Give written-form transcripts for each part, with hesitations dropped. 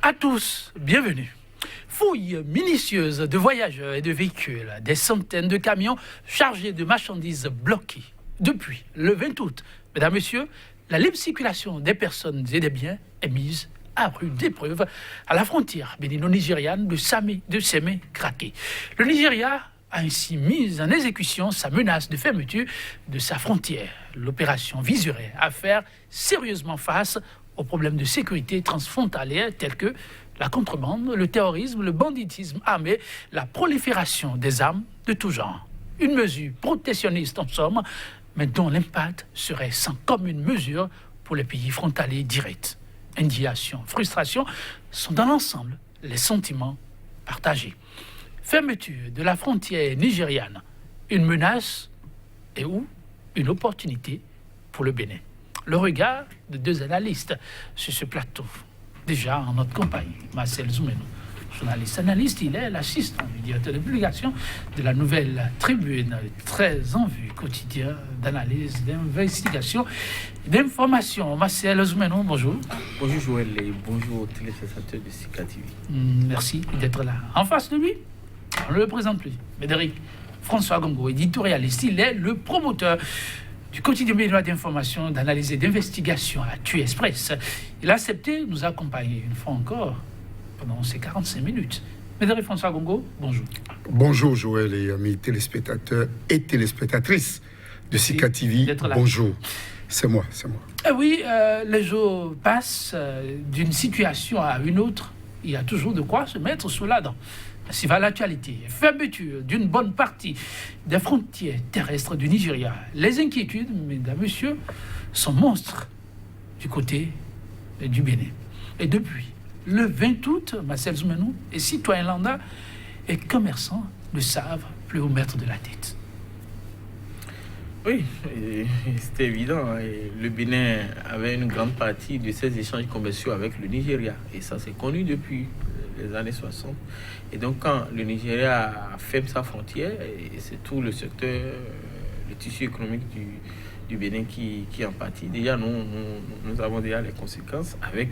à tous, bienvenue. Fouille minutieuse de voyageurs et de véhicules, des centaines de camions chargés de marchandises bloqués. Depuis le 20 août, mesdames, messieurs, la libre circulation des personnes et des biens est mise à rude épreuve à la frontière bénino-nigériane de Sémé-Craqué. Le Nigeria a ainsi mis en exécution sa menace de fermeture de sa frontière. L'opération viserait à faire sérieusement face aux problèmes de sécurité transfrontalière tels que la contrebande, le terrorisme, le banditisme armé, la prolifération des armes de tout genre. Une mesure protectionniste en somme, mais dont l'impact serait sans commune mesure pour les pays frontaliers directs. Indignation, frustration sont dans l'ensemble les sentiments partagés. Fermeture de la frontière nigériane, une menace et ou une opportunité pour le Bénin. Le regard de deux analystes sur ce plateau. Déjà en notre compagnie, Marcel Zoumeno, journaliste analyste, il est l'assistant du directeur de publication de la Nouvelle Tribune, très en vue quotidien d'analyse, d'investigation, d'information. Marcel Zoumeno, bonjour. Bonjour Joël et bonjour aux téléspectateurs de Sika TV. Merci d'être là. En face de lui, on ne le présente plus, Médéric François Gongo, éditorialiste, il est le promoteur du quotidien béninois d'information, d'analyse et d'investigation à TU Express. Il a accepté de nous accompagner une fois encore pendant ces 45 minutes. Médéric François Gongo, bonjour. Bonjour Joël et amis téléspectateurs et téléspectatrices de Sika TV. Bonjour, c'est moi. Oui, les jours passent d'une situation à une autre. Il y a toujours de quoi se mettre sous la dent. Si va l'actualité, fermeture d'une bonne partie des frontières terrestres du Nigeria. Les inquiétudes, mesdames, messieurs, sont monstres du côté du Bénin. Et depuis le 20 août, Marcel Zoumeno et citoyens lambda et commerçants ne savent plus où mettre de la tête. Oui, c'était évident. Le Bénin avait une grande partie de ses échanges commerciaux avec le Nigeria. Et ça, c'est connu depuis les années 60. Et donc, quand le Nigeria ferme sa frontière, c'est tout le secteur, le tissu économique du Bénin qui en pâtit. Déjà, nous avons déjà les conséquences avec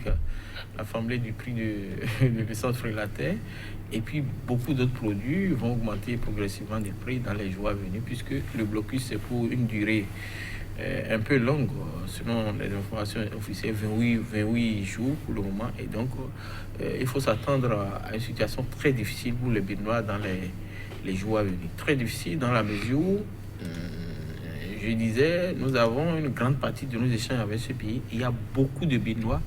la flambée du prix de l'essence frelater. Et puis, beaucoup d'autres produits vont augmenter progressivement des prix dans les jours à venir, puisque le blocus, c'est pour une durée un peu longue, selon les informations officielles, 28 jours pour le moment. Et donc, il faut s'attendre à une situation très difficile pour les Béninois dans les jours à venir. Très difficile dans la mesure où, je disais, nous avons une grande partie de nos échanges avec ce pays. Il y a beaucoup de Béninois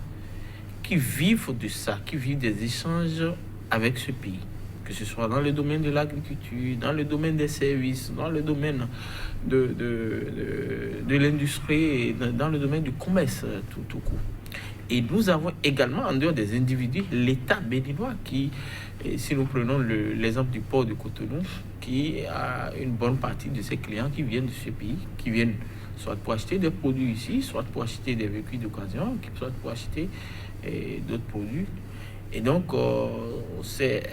qui vivent de ça, qui vivent des échanges avec ce pays, que ce soit dans le domaine de l'agriculture, dans le domaine des services, dans le domaine de l'industrie et dans le domaine du commerce tout court. Et nous avons également, en dehors des individus, l'État béninois qui, si nous prenons l'exemple du port de Cotonou, qui a une bonne partie de ses clients qui viennent de ce pays, qui viennent soit pour acheter des produits ici, soit pour acheter des véhicules d'occasion, soit pour acheter d'autres produits. Et donc, c'est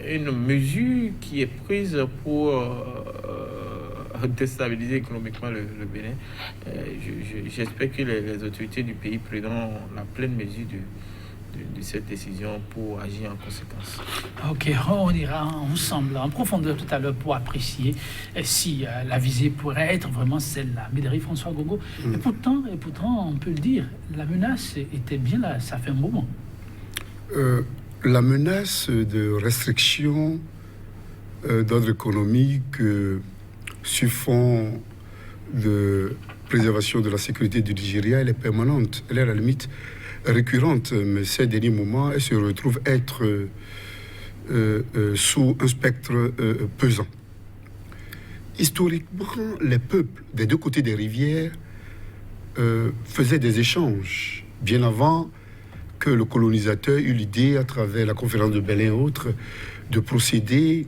une mesure qui est prise pour déstabiliser économiquement le Bénin. J'espère que les autorités du pays prendront la pleine mesure de cette décision pour agir en conséquence. Ok, on ira ensemble en profondeur tout à l'heure pour apprécier si la visée pourrait être vraiment celle-là. Médéric François Gongo. Et pourtant, on peut le dire, la menace était bien là, ça fait un moment. La menace de restriction d'ordre économique sur fond de préservation de la sécurité du Nigeria, elle est permanente, elle est à la limite récurrente, mais ces derniers moments, elle se retrouve être sous un spectre pesant. Historiquement, les peuples des deux côtés des rivières faisaient des échanges bien avant que le colonisateur eut l'idée, à travers la conférence de Berlin et autres, de procéder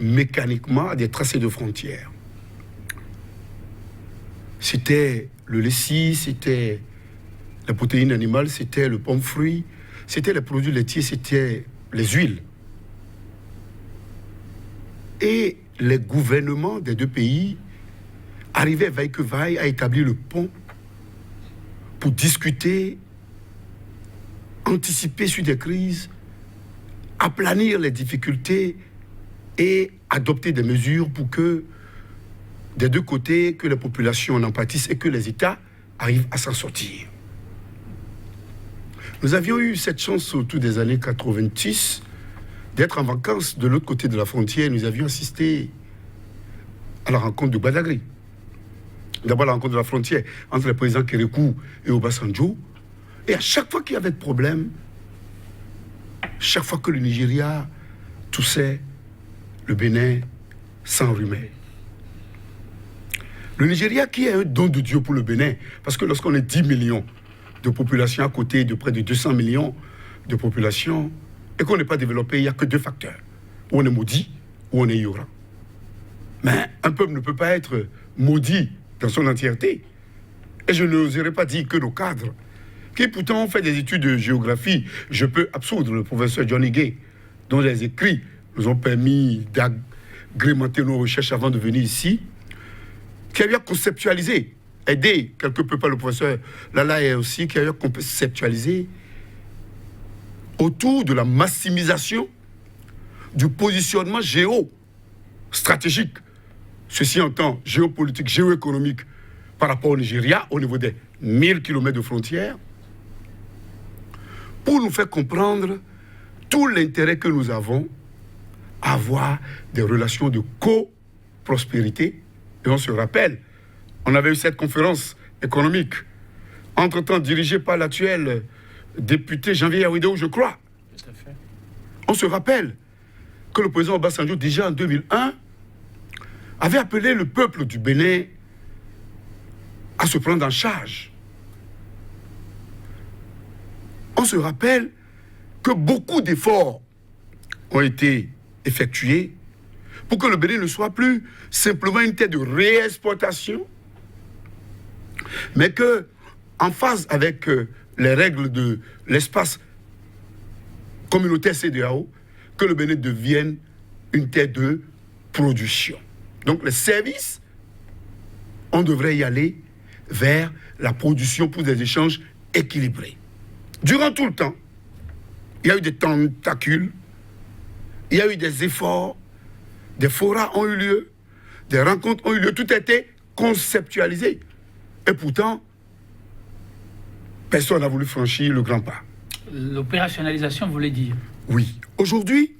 mécaniquement à des tracés de frontières. C'était le lait, c'était la protéine animale, c'était le pomme fruit, c'était les produits laitiers, c'était les huiles. Et les gouvernements des deux pays arrivaient vaille que vaille à établir le pont pour discuter, anticiper sur des crises aplanir les difficultés et adopter des mesures pour que, des deux côtés, que les populations en pâtissent et que les États arrivent à s'en sortir. Nous avions eu cette chance autour des années 86 d'être en vacances de l'autre côté de la frontière. Nous avions assisté à la rencontre de Badagry. D'abord la rencontre de la frontière entre les présidents Kérékou et Obasanjo. Et à chaque fois qu'il y avait de problèmes, chaque fois que le Nigeria toussait, le Bénin s'enrhumait. Le Nigeria qui est un don de Dieu pour le Bénin, parce que lorsqu'on est 10 millions de population à côté de près de 200 millions de population, et qu'on n'est pas développé, il n'y a que deux facteurs. Ou on est maudit, ou on est ignorant. Mais un peuple ne peut pas être maudit dans son entièreté. Et je n'oserais pas dire que nos cadres, qui pourtant ont fait des études de géographie, je peux absoudre le professeur Johnny Gay, dont les écrits nous ont permis d'agrémenter nos recherches avant de venir ici, qui a bien conceptualisé, aidé quelque peu par le professeur Lalaye aussi, qui a bien conceptualisé autour de la maximisation du positionnement géostratégique, ceci en temps géopolitique, géoéconomique, par rapport au Nigeria, au niveau des 1000 km de frontières, pour nous faire comprendre tout l'intérêt que nous avons à avoir des relations de co-prospérité. Et on se rappelle, on avait eu cette conférence économique, entre-temps dirigée par l'actuel député Janvier Yaoudéou, je crois. Tout à fait. On se rappelle que le président Obasanjo, déjà en 2001, avait appelé le peuple du Bénin à se prendre en charge. On se rappelle que beaucoup d'efforts ont été effectués pour que le Bénin ne soit plus simplement une terre de réexploitation, mais que, en phase avec les règles de l'espace communautaire CEDEAO, que le Bénin devienne une terre de production. Donc les services, on devrait y aller vers la production pour des échanges équilibrés. Durant tout le temps, il y a eu des tentacules, il y a eu des efforts, des forats ont eu lieu, des rencontres ont eu lieu, tout a été conceptualisé. Et pourtant, personne n'a voulu franchir le grand pas. L'opérationnalisation voulait dire? Oui. Aujourd'hui,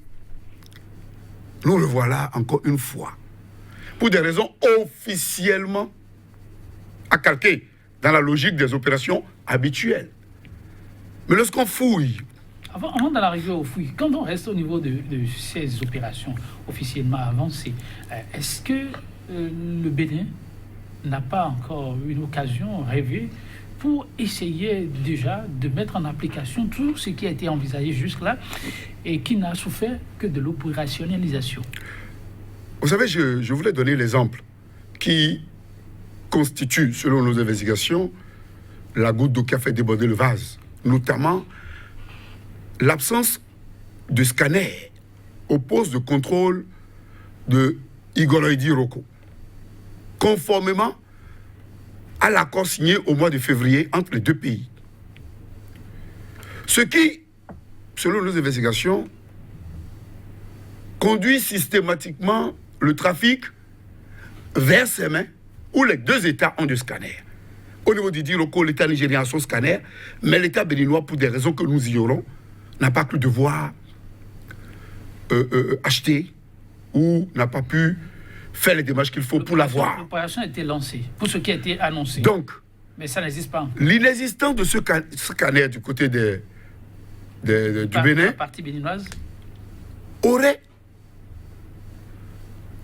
nous le voilà encore une fois, pour des raisons officiellement accalquées dans la logique des opérations habituelles. Mais lorsqu'on fouille... Avant d'en arriver aux fouilles, quand on reste au niveau de ces opérations officiellement avancées, est-ce que le Bénin n'a pas encore une occasion rêvée pour essayer déjà de mettre en application tout ce qui a été envisagé jusque-là et qui n'a souffert que de l'opérationnalisation? Vous savez, je voulais donner l'exemple qui constitue, selon nos investigations, la goutte d'eau qui a fait déborder le vase, notamment l'absence de scanner au poste de contrôle de Igoroidi Roko, conformément à l'accord signé au mois de février entre les deux pays. Ce qui, selon nos investigations, conduit systématiquement le trafic vers ses mains où les deux États ont des scanners. Au niveau du Diroko, l'État nigérien a son scanner, mais l'État béninois, pour des raisons que nous ignorons, n'a pas pu devoir acheter ou n'a pas pu faire les démarches qu'il faut pour l'avoir. L'opération a été lancée, pour ce qui a été annoncé. Donc, mais ça n'existe pas. L'inexistence de ce scanner du côté du Bénin, la partie béninoise, aurait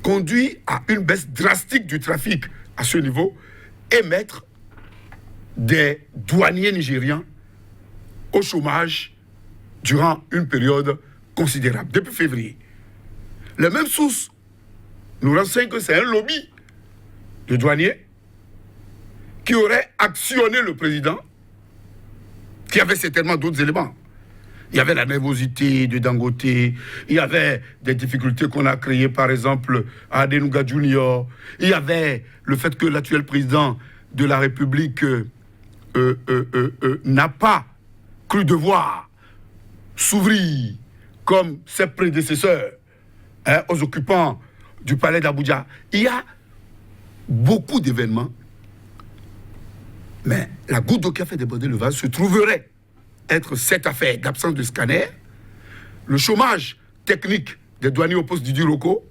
conduit à une baisse drastique du trafic à ce niveau et mettre des douaniers nigérians au chômage durant une période considérable, depuis février. Les mêmes sources nous renseignent que c'est un lobby de douaniers qui aurait actionné le président, qui avait certainement d'autres éléments. Il y avait la nervosité de Dangote, il y avait des difficultés qu'on a créées, par exemple, à Adenuga Junior, il y avait le fait que l'actuel président de la République n'a pas cru devoir s'ouvrir comme ses prédécesseurs, aux occupants du palais d'Abuja. Il y a beaucoup d'événements, mais la goutte d'eau qui a fait déborder le vase se trouverait être cette affaire d'absence de scanner, le chômage technique des douaniers au poste du Diroko,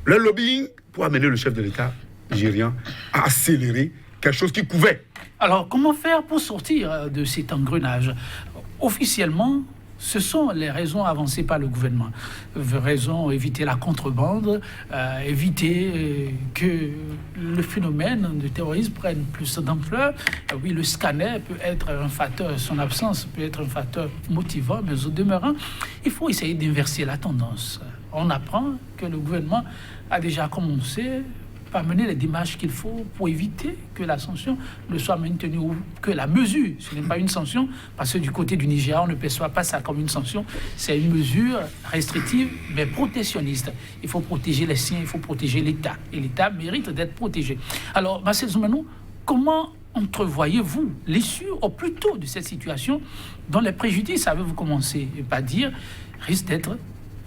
le lobbying pour amener le chef de l'État nigérian à accélérer quelque chose qui pouvait. Alors, comment faire pour sortir de cet engrenage? Officiellement, ce sont les raisons avancées par le gouvernement. Raison, éviter la contrebande, éviter que le phénomène de terrorisme prenne plus d'ampleur. Oui, le scanner peut être un facteur, son absence peut être un facteur motivant, mais au demeurant, il faut essayer d'inverser la tendance. On apprend que le gouvernement a déjà commencé par mener les démarches qu'il faut pour éviter que la sanction ne soit maintenue ou que la mesure, ce n'est pas une sanction, parce que du côté du Nigeria, on ne perçoit pas ça comme une sanction, c'est une mesure restrictive, mais protectionniste. Il faut protéger les siens, il faut protéger l'État, et l'État mérite d'être protégé. Alors, Marcel Zoumanou, comment entrevoyez-vous l'issue au plus tôt de cette situation dont les préjudices, avez-vous commencé par dire, risquent d'être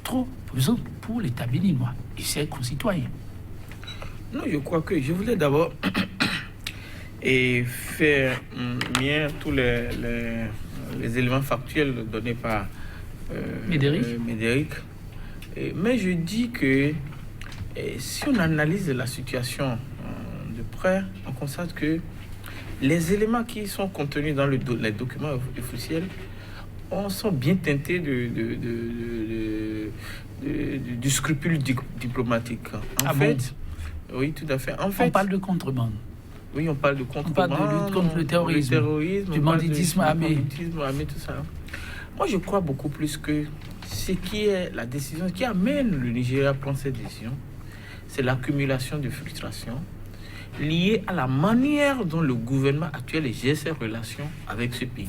trop pesants pour l'État béninois et ses concitoyens? Non, je crois que je voulais d'abord faire mien tous les éléments factuels donnés par Médéric. Mais je dis que si on analyse la situation de près, on constate que les éléments qui sont contenus dans les documents officiels sont bien teintés du scrupule diplomatique. En fait, oui, tout à fait. En fait, on parle de contrebande. Oui, on parle de contrebande. On parle de lutte contre le terrorisme, du banditisme armé. Tout ça. Moi, je crois beaucoup plus que ce qui est la décision, qui amène le Nigeria à prendre cette décision, c'est l'accumulation de frustrations liées à la manière dont le gouvernement actuel gère ses relations avec ce pays.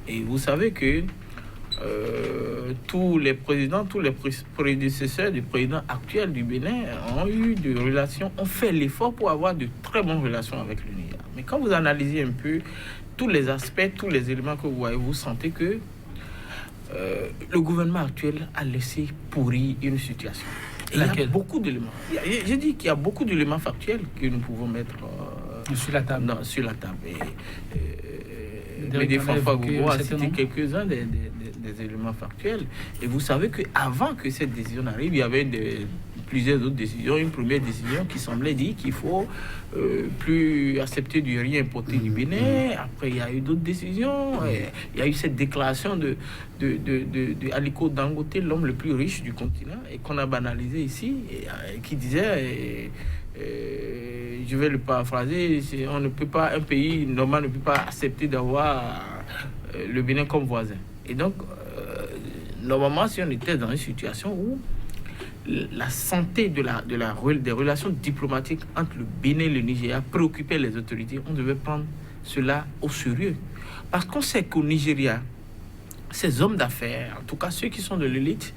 Et vous savez que tous les prédécesseurs du président actuel du Bénin ont eu des relations, ont fait l'effort pour avoir de très bonnes relations avec le Niger. Mais quand vous analysez un peu tous les aspects, tous les éléments que vous voyez, vous sentez que le gouvernement actuel a laissé pourrir une situation. Et il y a beaucoup d'éléments. Je dis qu'il y a beaucoup d'éléments factuels que nous pouvons mettre sur la table. Sur la table. Mais des fois, Gogo a cité quelques-uns des éléments factuels. Et vous savez qu'avant que cette décision arrive, il y avait plusieurs autres décisions. Une première décision qui semblait dire qu'il faut plus accepter du riz importé du Bénin. Après, il y a eu d'autres décisions. Il y a eu cette déclaration de Aliko Dangote, l'homme le plus riche du continent, et qu'on a banalisé ici, et qui disait... je vais le paraphraser, on ne peut pas, un pays normal ne peut pas accepter d'avoir le Bénin comme voisin. Et donc, normalement, si on était dans une situation où la santé des relations diplomatiques entre le Bénin et le Nigeria préoccupait les autorités, on devait prendre cela au sérieux. Parce qu'on sait qu'au Nigeria, ces hommes d'affaires, en tout cas ceux qui sont de l'élite,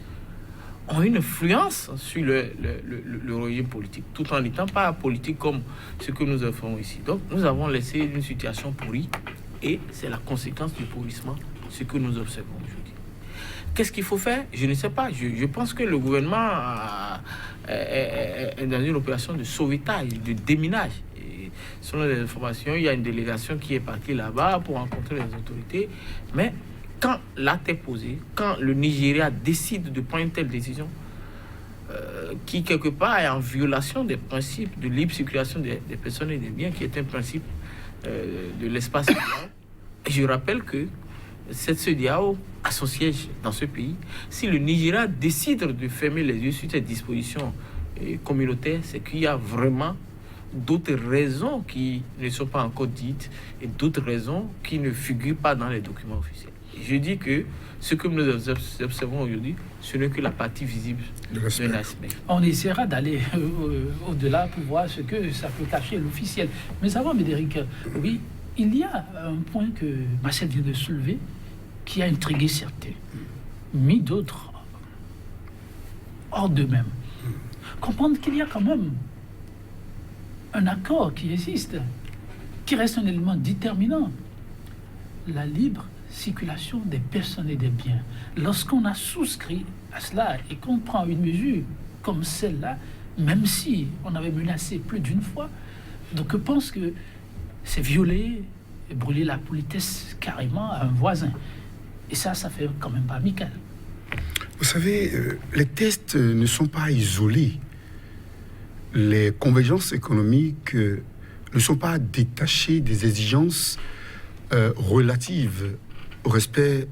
ont une influence sur le régime politique, tout en n'étant pas politique comme ce que nous faisons ici. Donc, nous avons laissé une situation pourrie, et c'est la conséquence du pourrissement, ce que nous observons aujourd'hui. Qu'est-ce qu'il faut faire? Je ne sais pas. Je pense que le gouvernement est dans une opération de sauvetage, de déminage. Et selon les informations, il y a une délégation qui est partie là-bas pour rencontrer les autorités, mais quand l'acte est posé, quand le Nigeria décide de prendre une telle décision, qui quelque part est en violation des principes de libre circulation des personnes et des biens, qui est un principe de l'espace CEDEAO, je rappelle que cette CEDEAO a son siège dans ce pays. Si le Nigeria décide de fermer les yeux sur cette disposition communautaire, c'est qu'il y a vraiment d'autres raisons qui ne sont pas encore dites et d'autres raisons qui ne figurent pas dans les documents officiels. Je dis que ce que nous observons aujourd'hui, ce n'est que la partie visible de l'aspect. On essaiera d'aller au-delà pour voir ce que ça peut cacher l'officiel. Mais avant, Médéric, oui, il y a un point que Marcel vient de soulever qui a intrigué certains, mis d'autres hors d'eux-mêmes. Comprendre qu'il y a quand même un accord qui existe, qui reste un élément déterminant. La libre circulation des personnes et des biens. Lorsqu'on a souscrit à cela et qu'on prend une mesure comme celle-là, même si on avait menacé plus d'une fois, donc je pense que c'est violer et brûler la politesse carrément à un voisin. Et ça fait quand même pas amical. Vous savez, les tests ne sont pas isolés. Les convergences économiques ne sont pas détachées des exigences relatives au respect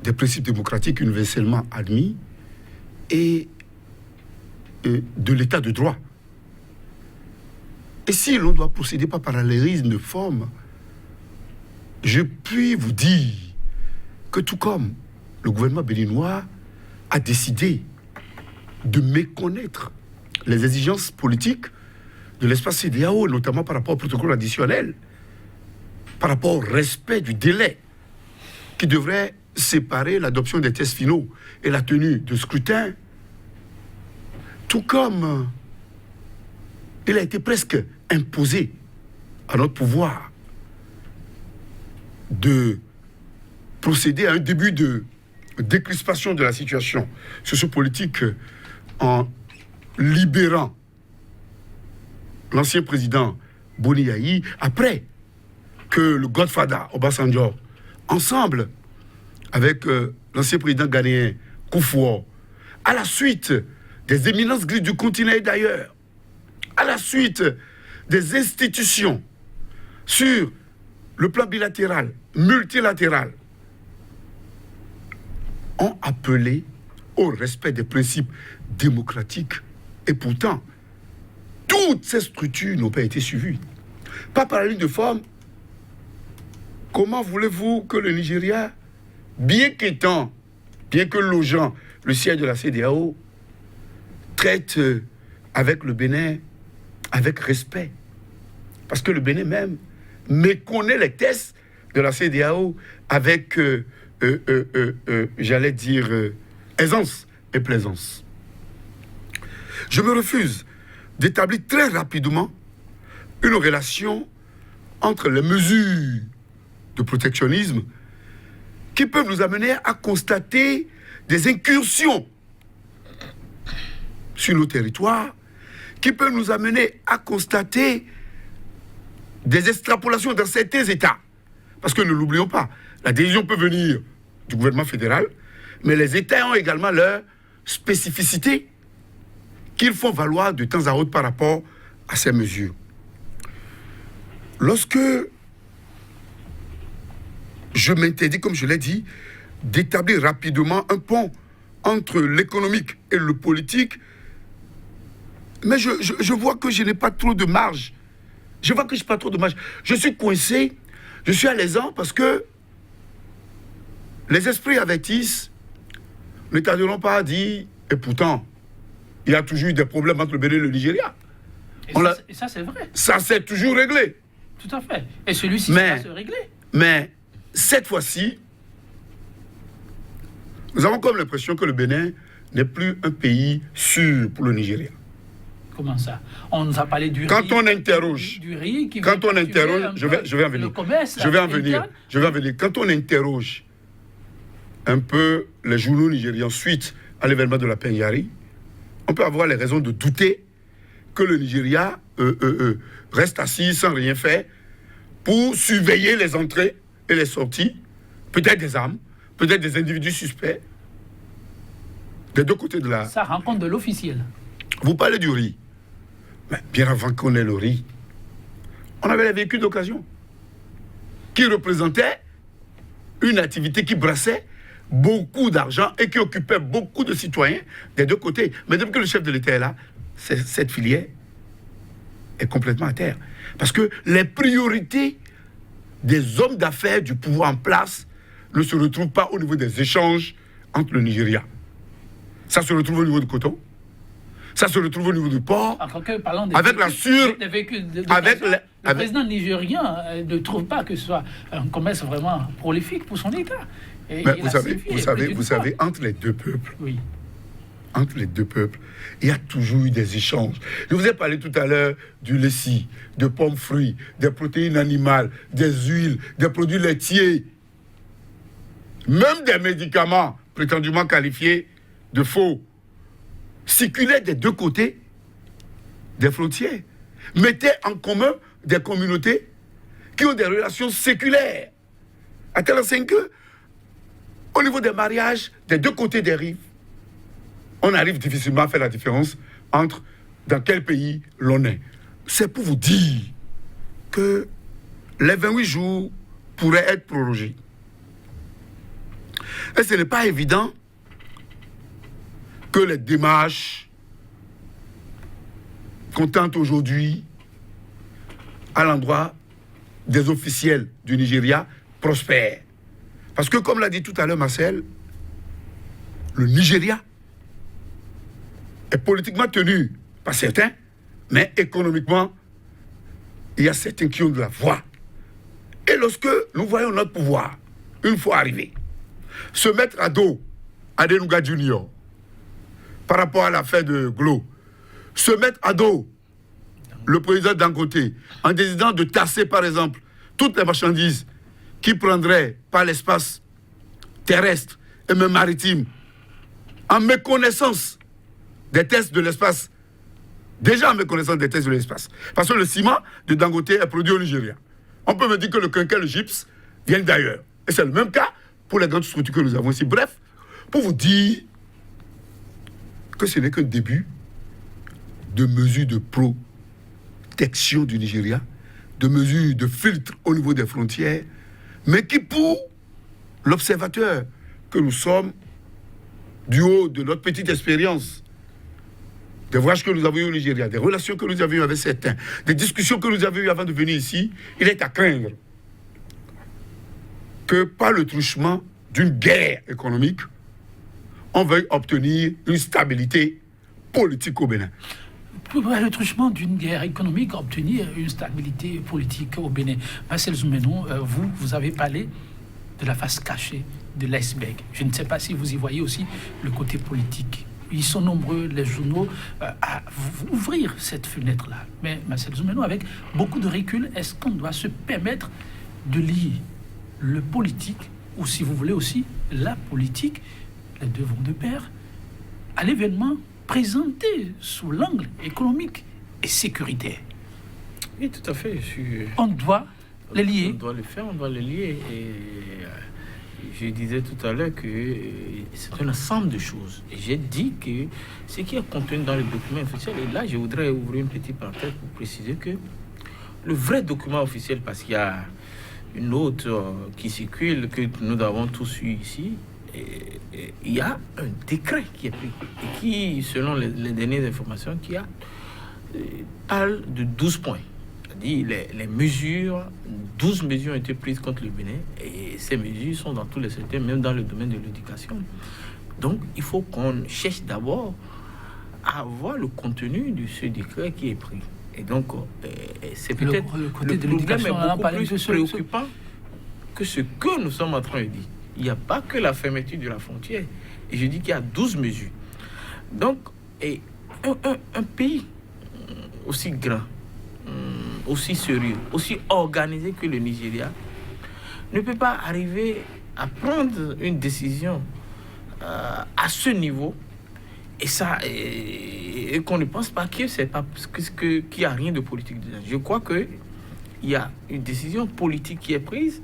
des principes démocratiques universellement admis et de l'état de droit. Et si l'on doit procéder par parallélisme de forme, je puis vous dire que tout comme le gouvernement béninois a décidé de méconnaître les exigences politiques de l'espace CEDEAO, notamment par rapport au protocole additionnel, par rapport au respect du délai qui devrait séparer l'adoption des tests finaux et la tenue de scrutin, tout comme il a été presque imposé à notre pouvoir de procéder à un début de décrispation de la situation sociopolitique en libérant l'ancien président Boni Yayi après que le Godfather Obasanjo, ensemble avec l'ancien président ghanéen Kufuor, à la suite des éminences grises du continent et d'ailleurs, à la suite des institutions sur le plan bilatéral, multilatéral, ont appelé au respect des principes démocratiques. Et pourtant, toutes ces structures n'ont pas été suivies. Pas par la ligne de forme. Comment voulez-vous que le Nigeria, bien que logeant le siège de la CEDEAO, traite avec le Bénin avec respect? Parce que le Bénin même méconnaît les tests de la CEDEAO avec, j'allais dire, aisance et plaisance. Je me refuse d'établir très rapidement une relation entre les mesures de protectionnisme qui peuvent nous amener à constater des incursions sur nos territoires, qui peuvent nous amener à constater des extrapolations dans certains États. Parce que ne l'oublions pas, la décision peut venir du gouvernement fédéral, mais les États ont également leurs spécificités qu'ils font valoir de temps à autre par rapport à ces mesures. Lorsque je m'interdis, comme je l'ai dit, d'établir rapidement un pont entre l'économique et le politique, mais je vois que je n'ai pas trop de marge. Je suis coincé, je suis alésant parce que les esprits avertissent, ne tarderont pas à dire, et pourtant, il y a toujours eu des problèmes entre le Bénin et le Nigeria. Et ça, c'est vrai. Ça s'est toujours réglé. Tout à fait. Et celui-ci, ça va se régler. Mais cette fois-ci, nous avons comme l'impression que le Bénin n'est plus un pays sûr pour le Nigeria. Comment ça? On nous a parlé du riz. Quand on interroge, je vais en venir. Quand on interroge un peu les journaux nigérians suite à l'événement de la Peñari, on peut avoir les raisons de douter que le Nigeria reste assis sans rien faire pour surveiller les entrées et les sorties, peut-être des armes, peut-être des individus suspects, des deux côtés de la... Ça rencontre de l'officiel. Vous parlez du riz. Mais bien avant qu'on ait le riz, on avait les véhicules d'occasion qui représentaient une activité qui brassait beaucoup d'argent et qui occupait beaucoup de citoyens des deux côtés. Mais depuis que le chef de l'État est là, cette filière est complètement à terre. Parce que les priorités des hommes d'affaires du pouvoir en place ne se retrouvent pas au niveau des échanges entre le Nigeria. Ça se retrouve au niveau du coton. Ça se retrouve au niveau du port. Avec la sûre... Le président nigérien ne trouve pas que ce soit un commerce vraiment prolifique pour son État. Mais vous savez, entre les deux peuples, oui. Entre les deux peuples, il y a toujours eu des échanges. Je vous ai parlé tout à l'heure du lait, de pommes fruits, des protéines animales, des huiles, des produits laitiers. même des médicaments prétendument qualifiés de faux, circulaient des deux côtés des frontières, mettaient en commun des communautés qui ont des relations séculaires. À tel enseigne que, au niveau des mariages, des deux côtés des rives, on arrive difficilement à faire la différence entre dans quel pays l'on est. C'est pour vous dire que les 28 jours pourraient être prorogés. Et ce n'est pas évident que les démarches qu'on tente aujourd'hui à l'endroit des officiels du Nigeria prospèrent. Parce que, comme l'a dit tout à l'heure Marcel, le Nigeria est politiquement tenu par certains, mais économiquement, il y a certains qui ont de la voix. Et lorsque nous voyons notre pouvoir, une fois arrivé, se mettre à dos Adenuga Junior par rapport à l'affaire de Glo, se mettre à dos le président Dangote en décidant de tasser, par exemple, toutes les marchandises qui prendraient par l'espace terrestre et même maritime, en méconnaissance des tests de l'espace, déjà en méconnaissance des tests de l'espace. Parce que le ciment de Dangote est produit au Nigeria. On peut me dire que le quinquet, le gypse, viennent d'ailleurs. Et c'est le même cas pour les grandes structures que nous avons ici. Bref, pour vous dire que ce n'est qu'un début de mesures de protection du Nigeria, de mesures de filtre au niveau des frontières, mais qui, pour l'observateur que nous sommes, du haut de notre petite expérience, des voyages que nous avons eu au Nigeria, des relations que nous avions avec certains, des discussions que nous avions eues avant de venir ici, il est à craindre que par le truchement d'une guerre économique, on veuille obtenir une stabilité politique au Bénin. Par le truchement d'une guerre économique, obtenir une stabilité politique au Bénin. Marcel Zoumenon, vous avez parlé de la face cachée de l'iceberg. Je ne sais pas si vous y voyez aussi le côté politique. Ils sont nombreux, les journaux, à ouvrir cette fenêtre-là. Mais Marcel Zoumenon, avec beaucoup de recul, est-ce qu'on doit se permettre de lier le politique, ou si vous voulez aussi la politique, les deux vont de pair, à l'événement présenté sous l'angle économique et sécuritaire? Oui, tout à fait. On doit les lier. On doit le faire, on doit les lier. Et je disais tout à l'heure que c'est un ensemble de choses. Et j'ai dit que ce qui est contenu dans le document officiel, et là je voudrais ouvrir une petite parenthèse pour préciser que le vrai document officiel, parce qu'il y a une autre qui circule, que nous avons tous eu ici, et il y a un décret qui est pris, et qui, selon les dernières informations, qui parle de 12 points. C'est-à-dire les mesures, 12 mesures ont été prises contre le Bénin, et ces mesures sont dans tous les secteurs, même dans le domaine de l'éducation. Donc, il faut qu'on cherche d'abord à voir le contenu de ce décret qui est pris. Et donc, c'est peut-être le côté de problème l'éducation, est beaucoup plus préoccupant que ce que nous sommes en train de dire. Il n'y a pas que la fermeture de la frontière. Et je dis qu'il y a 12 mesures. Donc, et un pays aussi grand, aussi sérieux, aussi organisé que le Nigeria, ne peut pas arriver à prendre une décision à ce niveau, et ça, et qu'on ne pense pas que c'est pas qu'il n'y a rien de politique dedans. Je crois que il y a une décision politique qui est prise.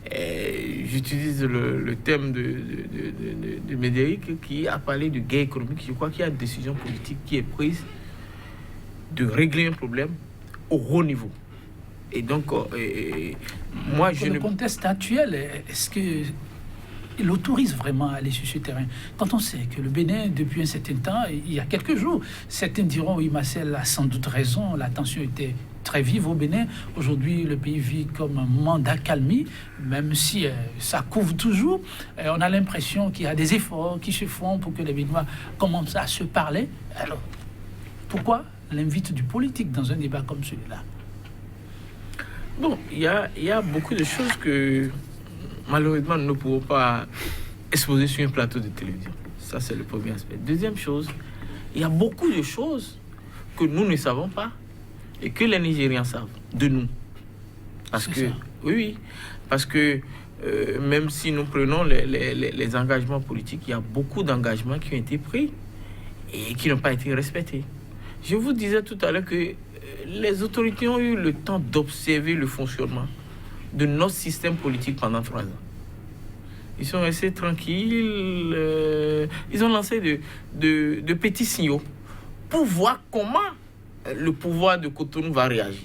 J'utilise le thème de Médéric qui a parlé de guerre économique. Je crois qu'il y a une décision politique qui est prise de régler un problème au haut niveau. Et donc, moi, je le contexte actuel, est-ce que il autorise vraiment à aller sur ce terrain? Quand on sait que le Bénin, depuis un certain temps, il y a quelques jours, certains diront, oui, Marcel a sans doute raison, la tension était très vive au Bénin. Aujourd'hui, le pays vit comme un moment d'accalmie, même si ça couvre toujours. On a l'impression qu'il y a des efforts qui se font pour que les Béninois commencent à se parler. Alors, pourquoi l'invite du politique dans un débat comme celui-là? Bon, il y a beaucoup de choses que malheureusement nous ne pouvons pas exposer sur un plateau de télévision. Ça, c'est le premier aspect. Deuxième chose, il y a beaucoup de choses que nous ne savons pas et que les Nigériens savent de nous. Parce que, oui, parce que même si nous prenons les engagements politiques, il y a beaucoup d'engagements qui ont été pris et qui n'ont pas été respectés. Je vous disais tout à l'heure que les autorités ont eu le temps d'observer le fonctionnement de notre système politique pendant 3 ans. Ils sont restés tranquilles, ils ont lancé de petits signaux pour voir comment le pouvoir de Cotonou va réagir.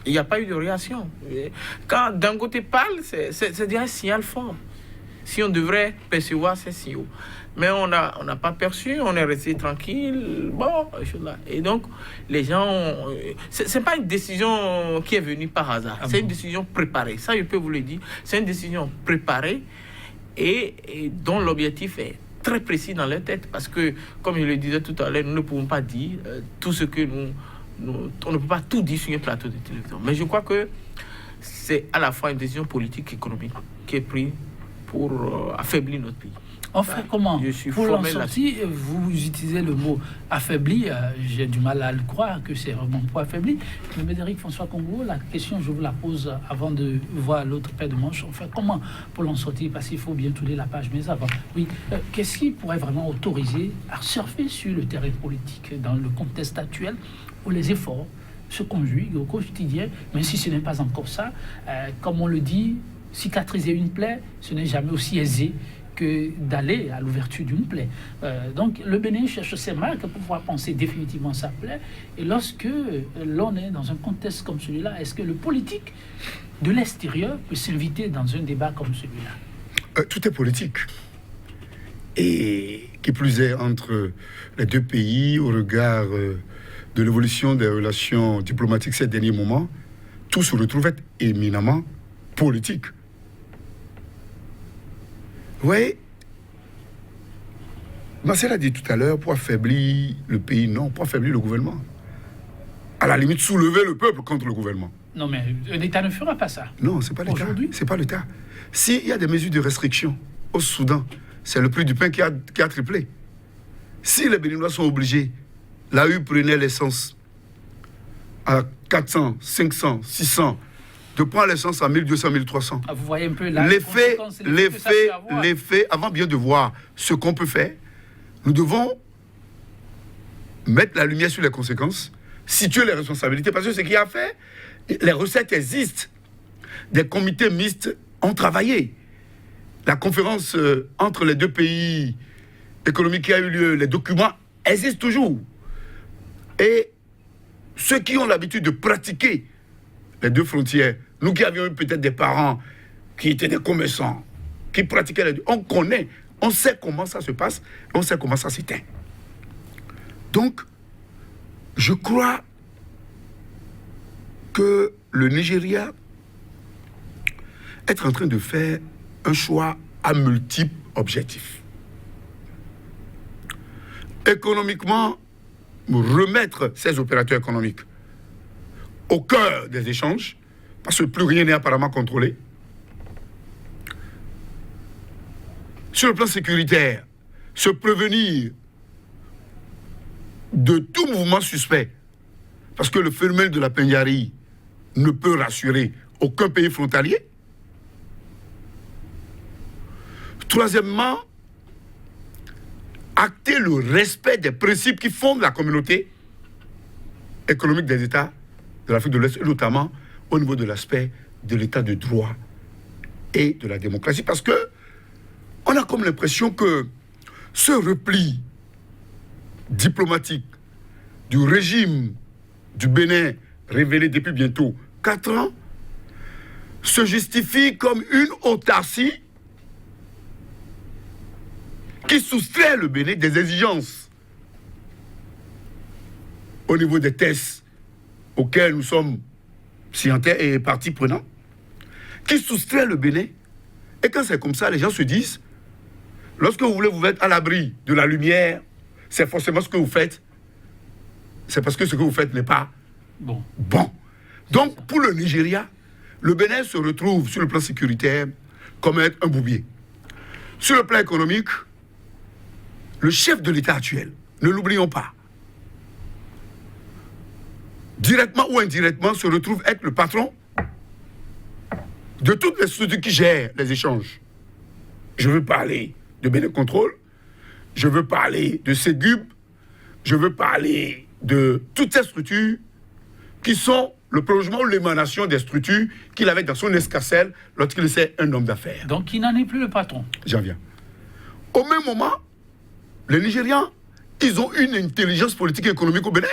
Il n'y a pas eu de réaction. Quand Dangote parle, c'est déjà un signal fort. Si on devrait percevoir ces signaux. Mais on n'a pas perçu, on est resté tranquille. Bon, et donc, les gens... Ce n'est pas une décision qui est venue par hasard. C'est une décision préparée. Ça, je peux vous le dire. C'est une décision préparée et dont l'objectif est très précis dans leur tête. Parce que, comme je le disais tout à l'heure, nous ne pouvons pas dire tout ce que on ne peut pas tout dire sur un plateau de télévision. Mais je crois que c'est à la fois une décision politique et économique qui est prise pour affaiblir notre pays. On fait comment? Pour l'en sortir, vous utilisez le mot affaibli. J'ai du mal à le croire que c'est vraiment pour affaibli. Mais Médéric François Congo, la question, je vous la pose avant de voir l'autre paire de manches. On fait comment pour l'en sortir? Parce qu'il faut bien tourner la page. Mais avant, oui, qu'est-ce qui pourrait vraiment autoriser à surfer sur le terrain politique dans le contexte actuel où les efforts se conjuguent au quotidien, même si ce n'est pas encore ça? Comme on le dit, cicatriser une plaie, ce n'est jamais aussi aisé que d'aller à l'ouverture d'une plaie. Donc le Bénin cherche ses marques pour pouvoir penser définitivement sa plaie. Et lorsque l'on est dans un contexte comme celui-là, est-ce que le politique de l'extérieur peut s'inviter dans un débat comme celui-là? Tout est politique. Et qui plus est, entre les deux pays, au regard de l'évolution des relations diplomatiques ces derniers moments, tout se retrouve être éminemment politique. Oui, Marcel a dit tout à l'heure, pour affaiblir le pays, non, pour affaiblir le gouvernement. À la limite, soulever le peuple contre le gouvernement. Non, mais l'État ne fera pas ça. Non, c'est pas l'État. Aujourd'hui, c'est pas l'État. S'il y a des mesures de restriction au Soudan, c'est le prix du pain qui a triplé. Si les Béninois sont obligés, la U prenait l'essence à 400, 500, 600, de prendre l'essence à 1200, 1300. vous voyez un peu l'effet, avant bien de voir ce qu'on peut faire, nous devons mettre la lumière sur les conséquences, situer les responsabilités, parce que ce qu'il y a à faire, les recettes existent. Des comités mixtes ont travaillé. La conférence entre les deux pays économiques qui a eu lieu, les documents existent toujours. Et ceux qui ont l'habitude de pratiquer les deux frontières, nous qui avions eu peut-être des parents qui étaient des commerçants, qui pratiquaient les deux, on connaît, on sait comment ça se passe, on sait comment ça s'éteint. Donc, je crois que le Nigeria est en train de faire un choix à multiples objectifs. Économiquement, remettre ces opérateurs économiques au cœur des échanges, parce que plus rien n'est apparemment contrôlé. Sur le plan sécuritaire, se prévenir de tout mouvement suspect, parce que le phénomène de la Peñari ne peut rassurer aucun pays frontalier. Troisièmement, acter le respect des principes qui fondent la communauté économique des États de l'Afrique de l'Ouest, notamment au niveau de l'aspect de l'état de droit et de la démocratie. Parce que on a comme l'impression que ce repli diplomatique du régime du Bénin, révélé depuis bientôt 4 ans, se justifie comme une autarcie qui soustrait le Bénin des exigences au niveau des tests auxquels nous sommes signataires et parties prenantes, qui soustrait le Bénin. Et quand c'est comme ça, les gens se disent, lorsque vous voulez vous mettre à l'abri de la lumière, c'est forcément ce que vous faites, c'est parce que ce que vous faites n'est pas bon. Donc, pour le Nigeria, le Bénin se retrouve sur le plan sécuritaire comme être un bouvier. Sur le plan économique, le chef de l'État actuel, ne l'oublions pas, directement ou indirectement, se retrouve être le patron de toutes les structures qui gèrent les échanges. Je veux parler de Bénin Control, je veux parler de Ségub, je veux parler de toutes ces structures qui sont le prolongement ou l'émanation des structures qu'il avait dans son escarcelle lorsqu'il était un homme d'affaires. Donc il n'en est plus le patron. J'en viens. Au même moment, les Nigérians, ils ont une intelligence politique et économique au Bénin.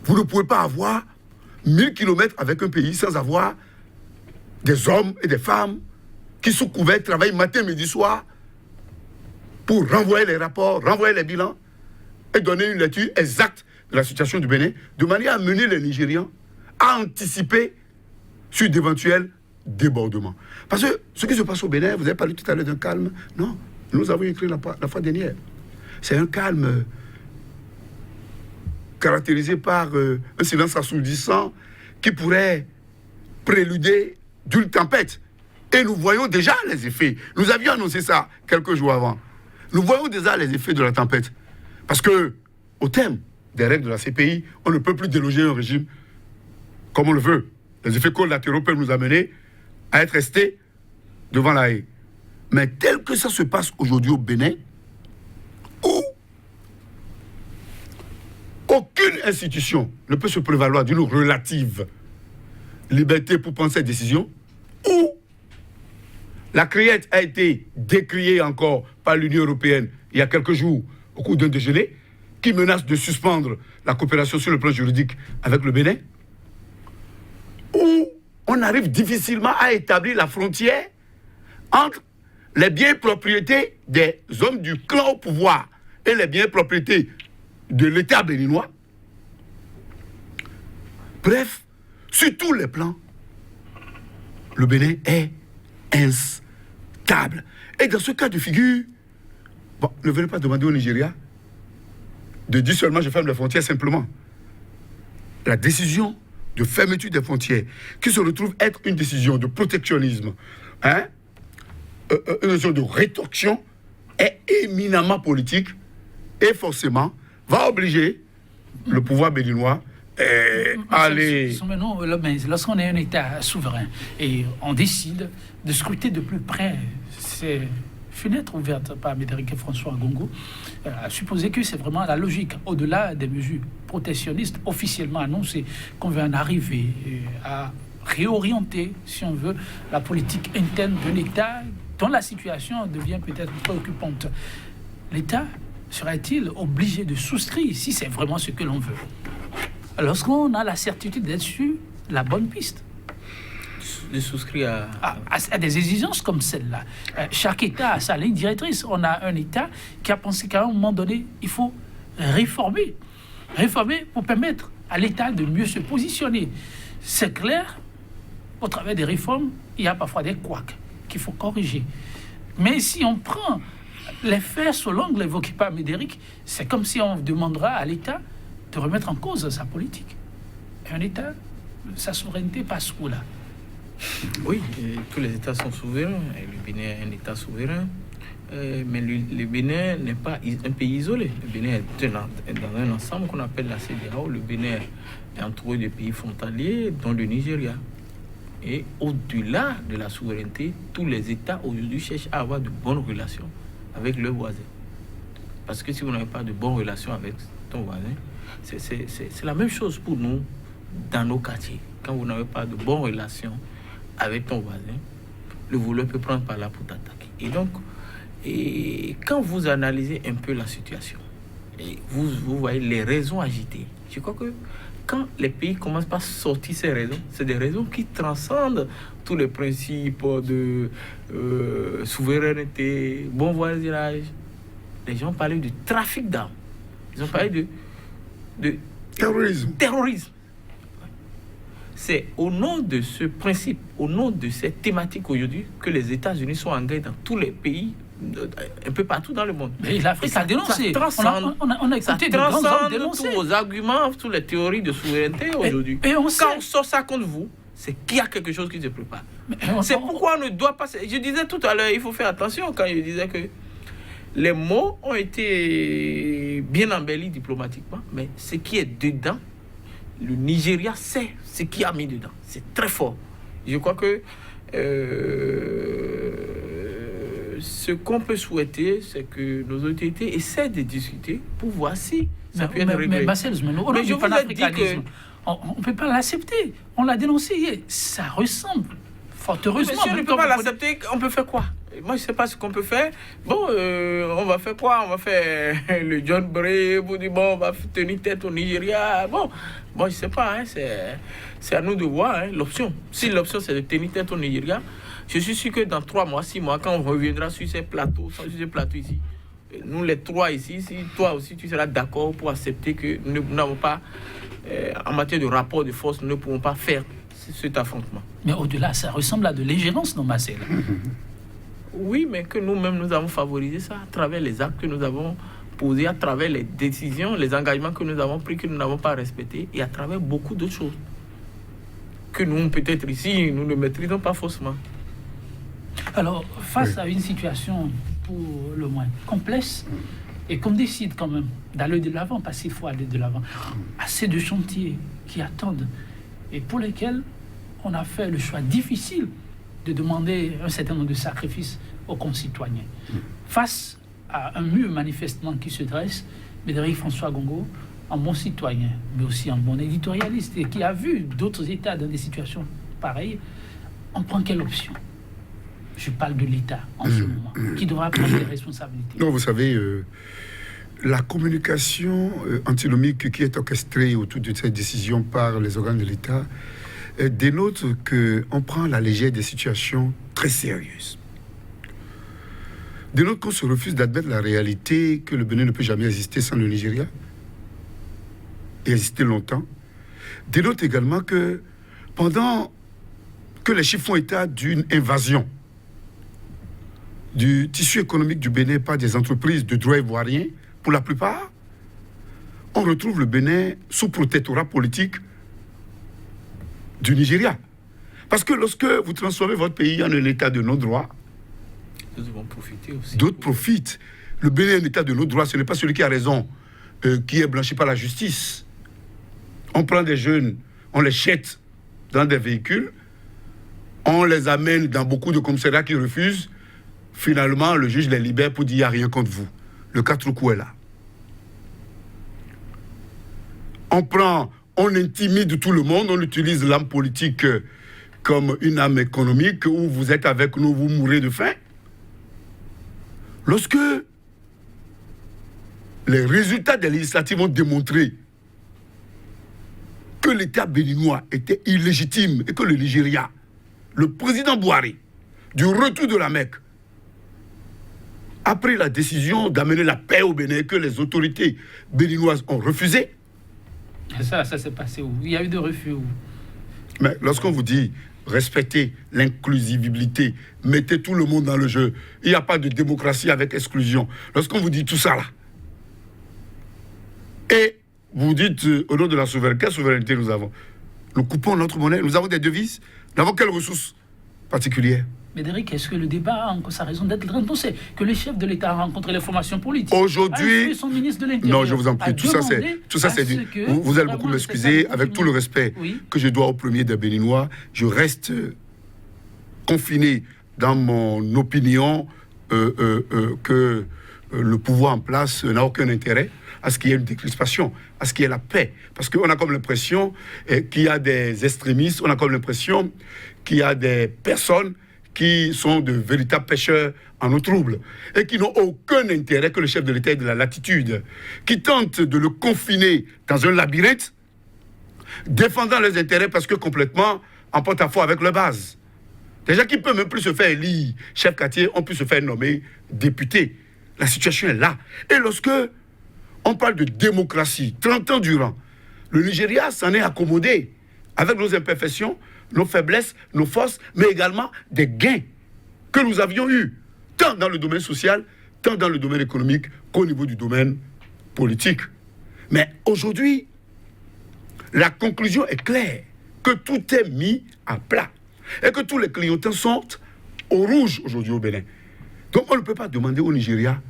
Vous ne pouvez pas avoir 1000 kilomètres avec un pays sans avoir des hommes et des femmes qui sous couvert travaillent matin, midi, soir pour renvoyer les rapports, renvoyer les bilans et donner une lecture exacte de la situation du Bénin, de manière à mener les Nigérians à anticiper sur d'éventuels débordements. Parce que ce qui se passe au Bénin, vous avez parlé tout à l'heure d'un calme. Non, nous avons écrit la fois dernière. C'est un calme caractérisé par un silence assourdissant qui pourrait préluder d'une tempête. Et nous voyons déjà les effets. Nous avions annoncé ça quelques jours avant. Nous voyons déjà les effets de la tempête. Parce que, au terme des règles de la CPI, on ne peut plus déloger un régime comme on le veut. Les effets collatéraux peuvent nous amener à être restés devant la haie. Mais tel que ça se passe aujourd'hui au Bénin, où aucune institution ne peut se prévaloir d'une relative liberté pour prendre ses décisions, où la criette a été décriée encore par l'Union européenne il y a quelques jours au cours d'un déjeuner, qui menace de suspendre la coopération sur le plan juridique avec le Bénin, où on arrive difficilement à établir la frontière entre les biens propriétés des hommes du clan au pouvoir et les biens propriétés de l'État béninois. Bref, sur tous les plans, le Bénin est instable. Et dans ce cas de figure, bon, ne venez pas demander au Nigeria de dire seulement je ferme les frontières simplement. La décision de fermeture des frontières, qui se retrouve être une décision de protectionnisme, une décision de rétorsion, est éminemment politique et forcément va obliger le pouvoir béninois à aller... Lorsqu'on est un État souverain et on décide de scruter de plus près ces fenêtres ouvertes par Médéric François Ngongo, à supposer que c'est vraiment la logique, au-delà des mesures protectionnistes officiellement annoncées, qu'on va en arriver à réorienter, si on veut, la politique interne de l'État, dont la situation devient peut-être préoccupante. L'État sera-t-il obligé de souscrire, si c'est vraiment ce que l'on veut, lorsqu'on a la certitude d'être sur la bonne piste? De souscrire à des exigences comme celle-là. Chaque État a sa ligne directrice. On a un État qui a pensé qu'à un moment donné, il faut réformer. Réformer pour permettre à l'État de mieux se positionner. C'est clair, au travers des réformes, il y a parfois des couacs qu'il faut corriger. Mais si on prend les faits sous l'angle évoqué par Médéric, c'est comme si on demandera à l'État de remettre en cause sa politique. Et un État, sa souveraineté passe où là? Oui, tous les États sont souverains, et le Bénin est un État souverain, mais le Bénin n'est pas un pays isolé. Le Bénin est dans un ensemble qu'on appelle la CEDEAO. Le Bénin est entouré de pays frontaliers, dont le Nigeria. Et au-delà de la souveraineté, tous les États aujourd'hui cherchent à avoir de bonnes relations avec leurs voisins. Parce que si vous n'avez pas de bonnes relations avec ton voisin, c'est la même chose pour nous dans nos quartiers. Quand vous n'avez pas de bonnes relations avec ton voisin, le voleur peut prendre par là pour t'attaquer. Et donc, quand vous analysez un peu la situation, et vous voyez les raisons agitées, je crois que quand les pays commencent par sortir ces raisons, c'est des raisons qui transcendent tous les principes de souveraineté, bon voisinage. Les gens parlaient du trafic d'armes. Ils ont parlé de terrorisme. C'est au nom de ce principe, au nom de cette thématique aujourd'hui, que les États-Unis sont engagés dans tous les pays, un peu partout dans le monde. Mais l'Afrique a dénoncé. On a écouté de grands hommes dénoncer. Tous vos arguments, toutes les théories de souveraineté aujourd'hui. Quand on sort ça contre vous, c'est qu'il y a quelque chose qui se prépare. C'est pourquoi on ne doit pas... Je disais tout à l'heure, il faut faire attention quand je disais que les mots ont été bien embellis diplomatiquement, mais ce qui est dedans le Nigeria sait ce qu'il a mis dedans. C'est très fort. Je crois que ce qu'on peut souhaiter, c'est que nos autorités essaient de discuter pour voir si ça peut être réglé. Mais je vous ai dit que... On ne peut pas l'accepter. On l'a dénoncé. Ça ressemble, fort heureusement. Monsieur, on ne peut pas l'accepter. On peut faire quoi? Moi, je ne sais pas ce qu'on peut faire. Bon, on va faire quoi? On va faire le John Bray, on va tenir tête au Nigeria. Bon, je ne sais pas. Hein, c'est à nous de voir hein, l'option. Si l'option, c'est de tenir tête au Nigeria, je suis sûr que dans 3 mois, 6 mois, quand on reviendra sur ces plateaux, ici, nous les 3 ici, si toi aussi tu seras d'accord pour accepter que nous n'avons pas, en matière de rapport de force, nous ne pouvons pas faire cet affrontement. Mais au-delà, ça ressemble à de l'ingérence, non, Marcel? Oui, mais que nous-mêmes, nous avons favorisé ça à travers les actes que nous avons posés, à travers les décisions, les engagements que nous avons pris, que nous n'avons pas respectés, et à travers beaucoup d'autres choses que nous, peut-être ici, nous ne maîtrisons pas forcément. Alors, face à une situation pour le moins complexe, et qu'on décide quand même d'aller de l'avant, parce qu'il faut aller de l'avant, assez de chantiers qui attendent, et pour lesquels on a fait le choix difficile de demander un certain nombre de sacrifices aux concitoyens. Face à un mur manifestement qui se dresse, Médéric François Gongo, un bon citoyen, mais aussi un bon éditorialiste, et qui a vu d'autres États dans des situations pareilles, on prend quelle option? Je parle de l'État en ce moment, qui devra prendre des responsabilités. Non, vous savez, la communication antinomique qui est orchestrée autour de cette décision par les organes de l'État dénote qu'on prend à la légère des situations très sérieuses. Dénote qu'on se refuse d'admettre la réalité que le Bénin ne peut jamais exister sans le Nigeria, et exister longtemps. Dénote également que pendant que les chiffres font état d'une invasion du tissu économique du Bénin par des entreprises de droit ivoirien, pour la plupart, on retrouve le Bénin sous protectorat politique du Nigeria. Parce que lorsque vous transformez votre pays en un état de non-droit, d'autres profitent. Le Bénin est un état de non-droit, ce n'est pas celui qui a raison, qui est blanchi par la justice. On prend des jeunes, on les jette dans des véhicules, on les amène dans beaucoup de commissariats qui refusent. Finalement, le juge les libère pour dire qu'il n'y a rien contre vous. Le 4 coups est là. On intimide tout le monde, on utilise l'âme politique comme une âme économique où vous êtes avec nous, vous mourrez de faim. Lorsque les résultats des législatives ont démontré que l'État béninois était illégitime et que le Nigeria, le président Buhari, du retour de la Mecque, a pris la décision d'amener la paix au Bénin que les autorités béninoises ont refusé. Ça s'est passé où? Il y a eu des refus où? Mais lorsqu'on vous dit respectez l'inclusivité, mettez tout le monde dans le jeu, il n'y a pas de démocratie avec exclusion. Lorsqu'on vous dit tout ça là, et vous dites au nom de la souveraineté, quelle souveraineté nous avons? Nous coupons notre monnaie, nous avons des devises, nous avons quelles ressources particulières? Médéric, est-ce que le débat a encore sa raison d'être? On sait que le chef de l'État a rencontré les formations politiques. Aujourd'hui, son ministre de l'Intérieur. Non, je vous en prie, tout ça c'est du... Vous allez beaucoup m'excuser, avec tout le respect que je dois au premier des Béninois, je reste confiné dans mon opinion que le pouvoir en place n'a aucun intérêt à ce qu'il y ait une décrispation, à ce qu'il y ait la paix. Parce qu'on a comme l'impression qu'il y a des extrémistes, on a comme l'impression qu'il y a des personnes qui sont de véritables pêcheurs en eau trouble et qui n'ont aucun intérêt que le chef de l'État ait de la latitude, qui tentent de le confiner dans un labyrinthe, défendant leurs intérêts parce que complètement en porte-à-faux avec leur base. Des gens qui ne peuvent même plus se faire élire chef quartier, ont pu se faire nommer député. La situation est là. Et lorsque on parle de démocratie, 30 ans durant, le Nigeria s'en est accommodé avec nos imperfections, nos faiblesses, nos forces, mais également des gains que nous avions eus, tant dans le domaine social, tant dans le domaine économique qu'au niveau du domaine politique. Mais aujourd'hui, la conclusion est claire, que tout est mis à plat et que tous les clignotants sont au rouge aujourd'hui au Bénin. Donc on ne peut pas demander au Nigeria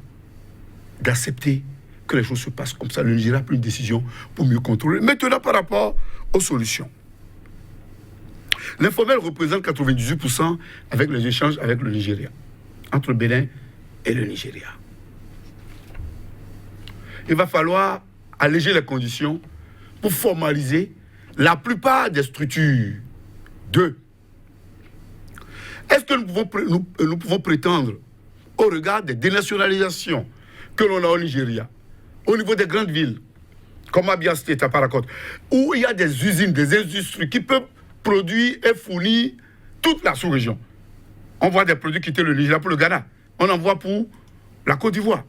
d'accepter que les choses se passent comme ça. Le Nigeria a pris une décision pour mieux contrôler. Maintenant, par rapport aux solutions. L'informel représente 98% avec les échanges avec le Nigeria, entre le Bénin et le Nigeria. Il va falloir alléger les conditions pour formaliser la plupart des structures. 2. Est-ce que nous pouvons prétendre, au regard des dénationalisations que l'on a au Nigeria, au niveau des grandes villes, comme Abia State à Paracote, où il y a des usines, des industries qui peuvent produire et fournir toute la sous-région. On voit des produits quitter le Nigeria pour le Ghana. On en voit pour la Côte d'Ivoire.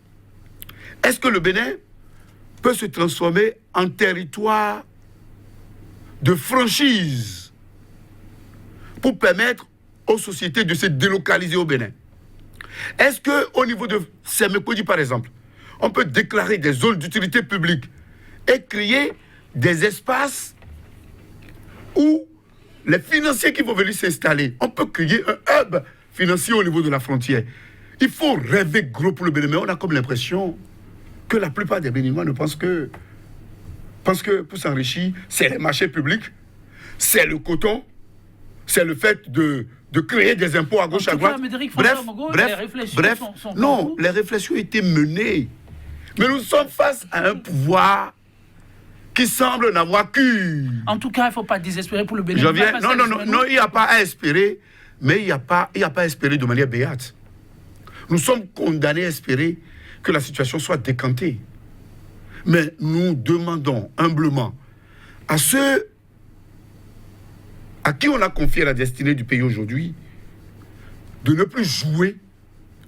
Est-ce que le Bénin peut se transformer en territoire de franchise pour permettre aux sociétés de se délocaliser au Bénin? Est-ce qu'au niveau de Sémékodi, par exemple, on peut déclarer des zones d'utilité publique et créer des espaces où les financiers qui vont venir s'installer, on peut créer un hub financier au niveau de la frontière. Il faut rêver gros pour le Bénin, mais on a comme l'impression que la plupart des Béninois ne pensent que pour s'enrichir, c'est les marchés publics, c'est le coton, c'est le fait de créer des impôts à gauche, à droite. Bref, non, les réflexions étaient menées. Mais nous sommes face à un pouvoir qui semble n'avoir qu'une. En tout cas, il ne faut pas désespérer pour le Bénin. Non, il n'y a pas à espérer, mais il n'y a pas à espérer de manière béate. Nous sommes condamnés à espérer que la situation soit décantée. Mais nous demandons humblement à ceux à qui on a confié la destinée du pays aujourd'hui de ne plus jouer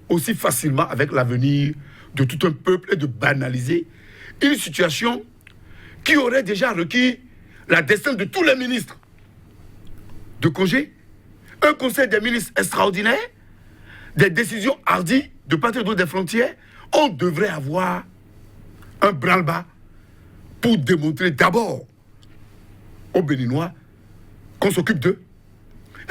aussi facilement avec l'avenir de tout un peuple et de banaliser une situation qui aurait déjà requis la destinée de tous les ministres de congé, un conseil des ministres extraordinaire, des décisions hardies de part et d'autre des frontières. On devrait avoir un branle-bas pour démontrer d'abord aux Béninois qu'on s'occupe d'eux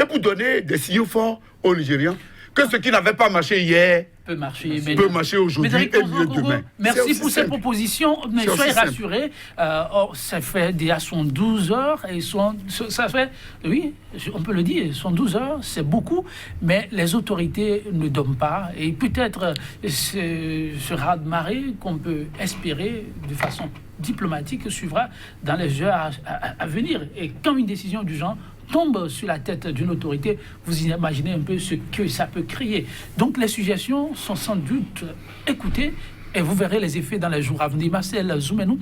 et pour donner des signaux forts aux Nigérians que ce qui n'avait pas marché hier peut marcher aujourd'hui et mieux demain. Merci pour ces propositions. Mais soyez rassurés, ça fait déjà 12 heures et ça fait, oui, on peut le dire, 12 heures, c'est beaucoup, mais les autorités ne dorment pas et peut-être ce raz-de-marée qu'on peut espérer de façon diplomatique suivra dans les heures à venir. Et quand une décision du genre tombe sur la tête d'une autorité, vous imaginez un peu ce que ça peut créer. Donc les suggestions sont sans doute écoutées et vous verrez les effets dans les jours à venir. Marcel Zoumenou,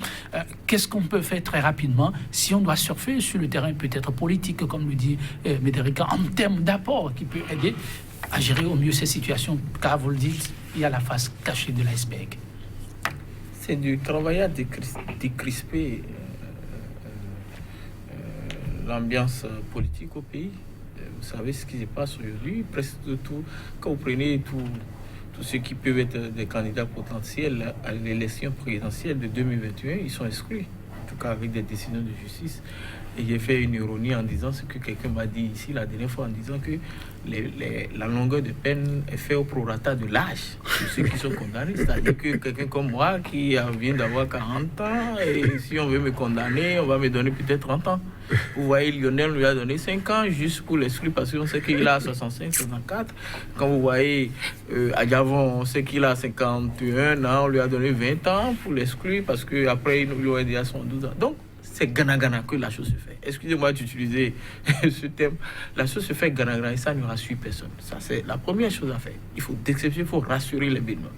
qu'est-ce qu'on peut faire très rapidement si on doit surfer sur le terrain peut-être politique, comme le dit Médéric, en termes d'apport qui peut aider à gérer au mieux ces situations, car vous le dites, il y a la face cachée de l'iceberg. C'est du travail à décrisper l'ambiance politique au pays. Vous savez ce qui se passe aujourd'hui, presque tout. Quand vous prenez tous ceux qui peuvent être des candidats potentiels à l'élection présidentielle de 2021, ils sont exclus, en tout cas avec des décisions de justice. Et j'ai fait une ironie en disant ce que quelqu'un m'a dit ici la dernière fois, en disant que la longueur de peine est faite au prorata de l'âge de ceux qui sont condamnés. C'est-à-dire que quelqu'un comme moi qui vient d'avoir 40 ans, et si on veut me condamner, on va me donner peut-être 30 ans. Vous voyez, Lionel lui a donné 5 ans juste pour l'exclure parce qu'on sait qu'il a 65, 64. Quand vous voyez Adjavon, on sait qu'il a 51 ans, on lui a donné 20 ans pour l'exclure parce qu'après il lui aurait déjà 12 ans. Donc, c'est Ghana que la chose se fait. Excusez-moi d'utiliser ce terme. La chose se fait Ghana et ça ne rassure personne. Ça, c'est la première chose à faire. Il faut d'exception, il faut rassurer les Béninois.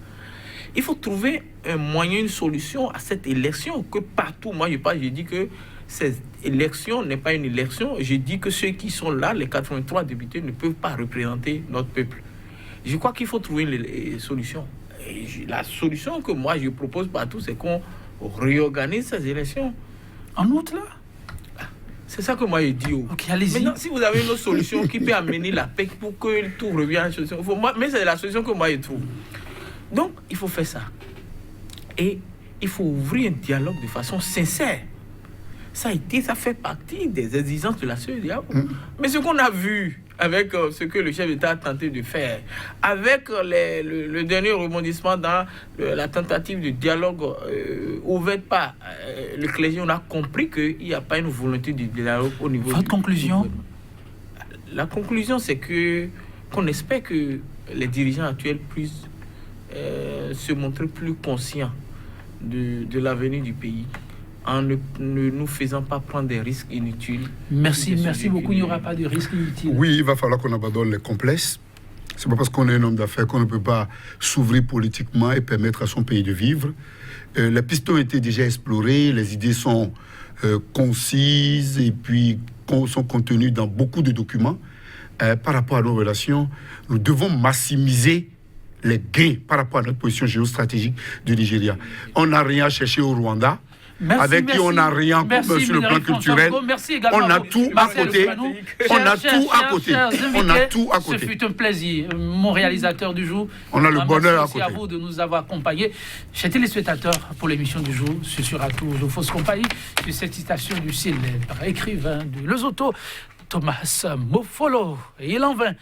Il faut trouver un moyen, une solution à cette élection que partout, moi je dis que cette élection n'est pas une élection. Je dis que ceux qui sont là, les 83 députés, ne peuvent pas représenter notre peuple. Je crois qu'il faut trouver une solution. Et la solution que moi je propose partout, c'est qu'on réorganise ces élections. En août, là? C'est ça que moi je dis. Ok, allez-y. Maintenant, si vous avez une autre solution qui peut amener la paix pour que tout revienne à la solution, mais c'est la solution que moi je trouve. Donc, il faut faire ça. Et il faut ouvrir un dialogue de façon sincère. Ça fait partie des exigences de la CEDEAO. Mais ce qu'on a vu avec ce que le chef d'État a tenté de faire, avec le dernier rebondissement dans la tentative de dialogue ouverte par le clergé, on a compris qu'il n'y a pas une volonté de dialogue au niveau. Votre conclusion? La conclusion, c'est qu'on espère que les dirigeants actuels puissent se montrer plus conscients de l'avenir du pays, en ne nous faisant pas prendre des risques inutiles. Merci beaucoup. Il n'y aura pas de risques inutiles. Oui, il va falloir qu'on abandonne les complexes. C'est pas parce qu'on est un homme d'affaires qu'on ne peut pas s'ouvrir politiquement et permettre à son pays de vivre. Les pistes ont été déjà explorées, les idées sont concises et puis sont contenues dans beaucoup de documents. Par rapport à nos relations, nous devons maximiser les gains par rapport à notre position géostratégique du Nigeria. On n'a rien à chercher au Rwanda. Avec qui on n'a rien sur le plan culturel. On a tout à côté. On a tout à côté. On a tout à côté. Ce fut un plaisir. Mon réalisateur du jour. On a le bonheur à côté. Merci à vous de nous avoir accompagnés. Chers téléspectateurs, pour l'émission du jour, ce sera toujours Fausse Compagnie, sur cette citation du célèbre écrivain de Lesotho, Thomas Mofolo. Et il en vint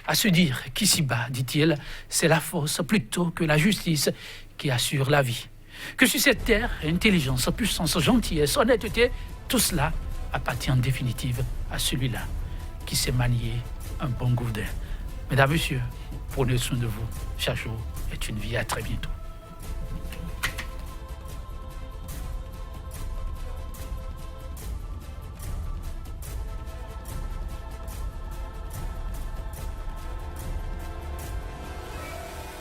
à se dire qu'ici-bas, dit-il, c'est la force plutôt que la justice qui assure la vie. Que sur cette terre, intelligence, puissance, gentillesse, honnêteté, tout cela appartient en définitive à celui-là qui sait manier un bon gourdin. Mesdames, Messieurs, prenez soin de vous. Chaque jour est une vie. À très bientôt.